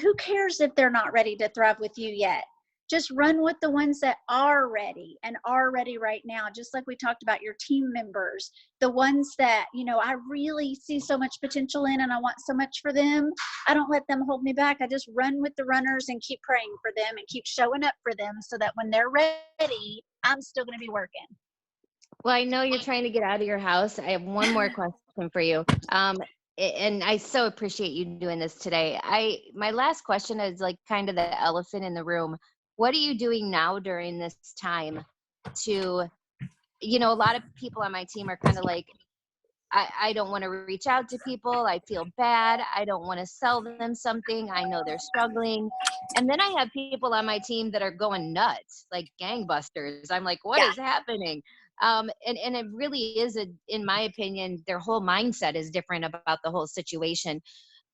who cares if they're not ready to thrive with you yet? just run with the ones that are ready and are ready right now. Just like we talked about your team members, the ones that, you know, I really see so much potential in and I want so much for them. I don't let them hold me back. I just run with the runners and keep praying for them and keep showing up for them so that when they're ready, I'm still going to be working. Well, I know you're trying to get out of your house. I have one more question for you. And I so appreciate you doing this today. My last question is like kind of the elephant in the room. What are you doing now during this time to, you know, a lot of people on my team are kind of like, I don't want to reach out to people. I feel bad. I don't want to sell them something. I know they're struggling. And then I have people on my team that are going nuts, like gangbusters. I'm like, what is happening? And it really is, in my opinion, their whole mindset is different about the whole situation.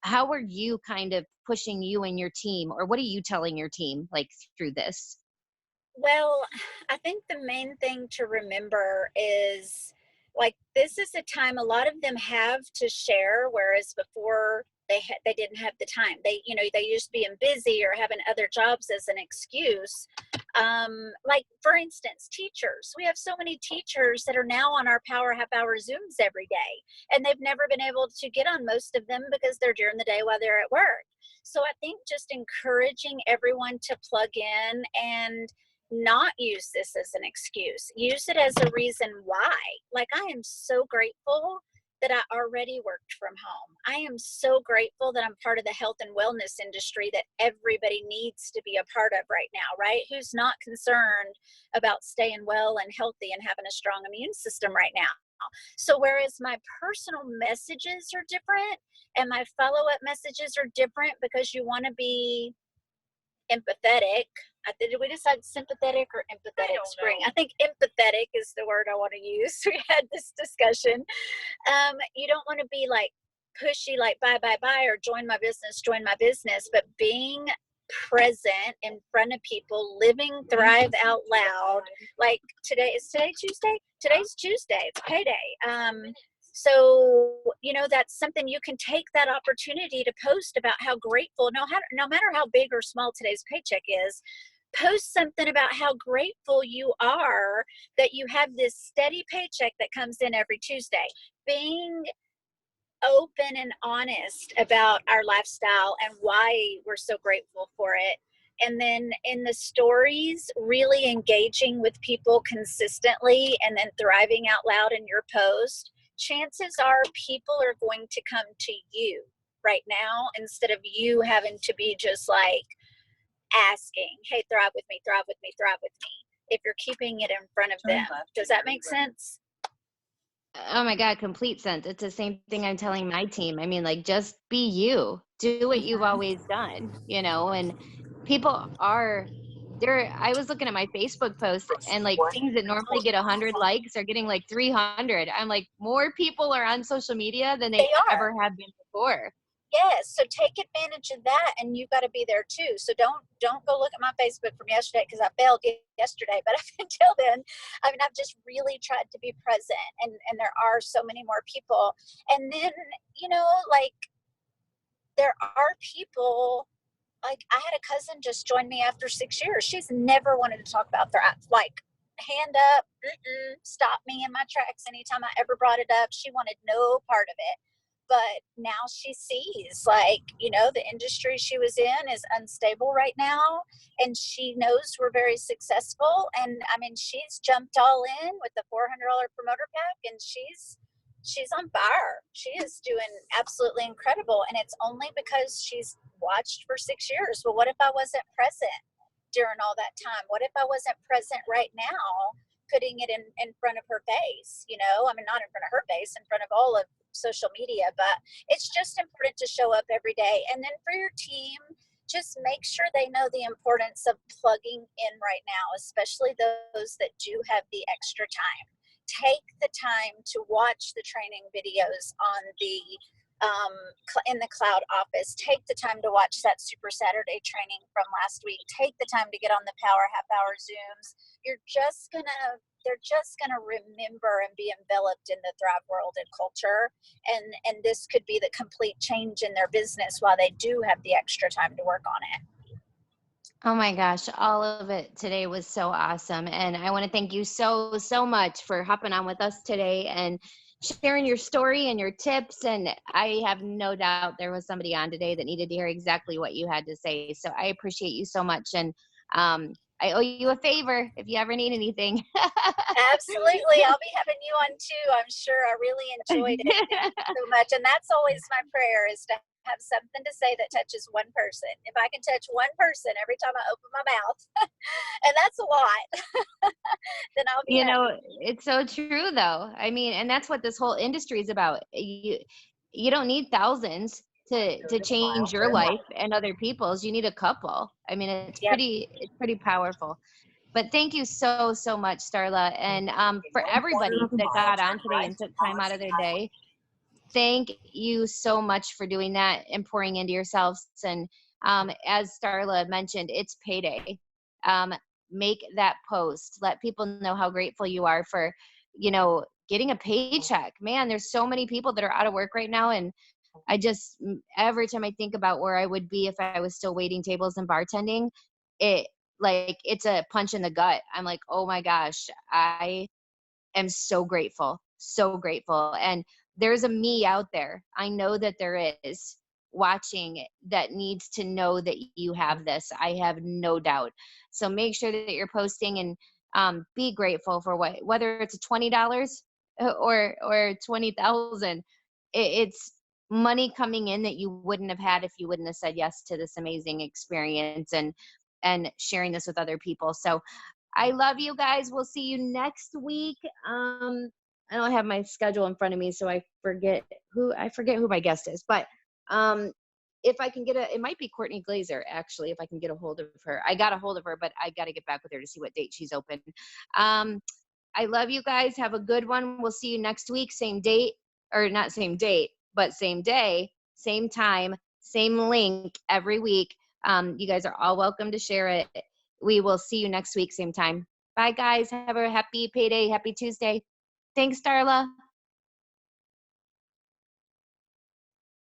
How are you kind of pushing you and your team, or what are you telling your team like through this? Well, I think the main thing to remember is like this is a time a lot of them have to share, whereas before they didn't have the time. They, you know, they used to being busy or having other jobs as an excuse. Like for instance, teachers. We have so many teachers that are now on our Power Half Hour Zooms every day, and they've never been able to get on most of them because they're during the day while they're at work. So I think just encouraging everyone to plug in and not use this as an excuse. Use it as a reason why. Like, I am so grateful that I already worked from home. I am so grateful that I'm part of the health and wellness industry that everybody needs to be a part of right now, right? Who's not concerned about staying well and healthy and having a strong immune system right now? So whereas my personal messages are different and my follow-up messages are different because you want to be empathetic. Did we decide sympathetic or empathetic, Spring? I think empathetic is the word I want to use. We had this discussion. You don't want to be like pushy, like bye, bye, bye, or join my business, but being present in front of people, living Thrive Out Loud. Like today Tuesday? Today's Tuesday. It's payday. So, you know, that's something you can take that opportunity to post about how grateful, no matter how big or small today's paycheck is, post something about how grateful you are that you have this steady paycheck that comes in every Tuesday. Being open and honest about our lifestyle and why we're so grateful for it. And then in the stories, really engaging with people consistently and then thriving out loud in your post. Chances are people are going to come to you right now instead of you having to be just like asking, hey, thrive with me, thrive with me, thrive with me. If you're keeping it in front of them. Does that make sense? Oh my God, complete sense. It's the same thing I'm telling my team. I mean, like, just be you. Do what you've always done, you know, and people are there. I was looking at my Facebook posts and like things that normally get 100 likes are getting like 300. I'm like, more people are on social media than they ever have been before. Yes, so take advantage of that, and you got to be there too. So don't go look at my Facebook from yesterday because I failed yesterday. But until then, I mean, I've just really tried to be present, and there are so many more people. And then, you know, like there are people. Like I had a cousin just join me after 6 years. She's never wanted to talk about Thrive. Like hand up, stop me in my tracks anytime I ever brought it up. She wanted no part of it. But now she sees, like, you know, the industry she was in is unstable right now, and she knows we're very successful. And I mean, she's jumped all in with the $400 promoter pack, and she's on fire. She is doing absolutely incredible, and it's only because she's watched for 6 years. Well, what if I wasn't present during all that time? What if I wasn't present right now, putting it in front of her face? You know, I mean, not in front of her face, in front of all of social media, but it's just important to show up every day. And then for your team, just make sure they know the importance of plugging in right now, especially those that do have the extra time. Take the time to watch the training videos on the in the cloud office. Take the time to watch that Super Saturday training from last week. Take the time to get on the Power Half Hour Zooms. They're just gonna remember and be enveloped in the Thrive world and culture. And this could be the complete change in their business while they do have the extra time to work on it. Oh my gosh, all of it today was so awesome. And I want to thank you so, so much for hopping on with us today and sharing your story and your tips. And I have no doubt there was somebody on today that needed to hear exactly what you had to say. So I appreciate you so much. And I owe you a favor if you ever need anything. Absolutely. I'll be having you on too. I'm sure. I really enjoyed it. Thank you so much. And that's always my prayer, is to have something to say that touches one person. If I can touch one person every time I open my mouth, and that's a lot, then I'll be You happy. know, it's so true though. I mean, and that's what this whole industry is about. You don't need thousands to change your life and other people's. You need a couple. I mean, Yep. it's pretty powerful. But thank you so, so much, Starla. And for everybody that got on today and took time out of their day, thank you so much for doing that and pouring into yourselves. And as Starla mentioned, it's payday. Um, make that post. Let people know how grateful you are for, getting a paycheck. Man, there's so many people that are out of work right now. And every time I think about where I would be if I was still waiting tables and bartending, it it's a punch in the gut. I'm like, oh my gosh, I am so grateful, so grateful. And there's a me out there. I know that there is watching that needs to know that you have this. I have no doubt. So make sure that you're posting and be grateful for whether it's a $20 or 20,000. It's money coming in that you wouldn't have had if you wouldn't have said yes to this amazing experience and sharing this with other people. So I love you guys. We'll see you next week. I don't have my schedule in front of me, so I forget who my guest is. But if I can it might be Courtney Glazer, actually, if I can get a hold of her. I got a hold of her, but I got to get back with her to see what date she's open. I love you guys. Have a good one. We'll see you next week. Same date, or not same date, but same day, same time, same link every week. You guys are all welcome to share it. We will see you next week, same time. Bye, guys. Have a happy payday. Happy Tuesday. Thanks, Darla.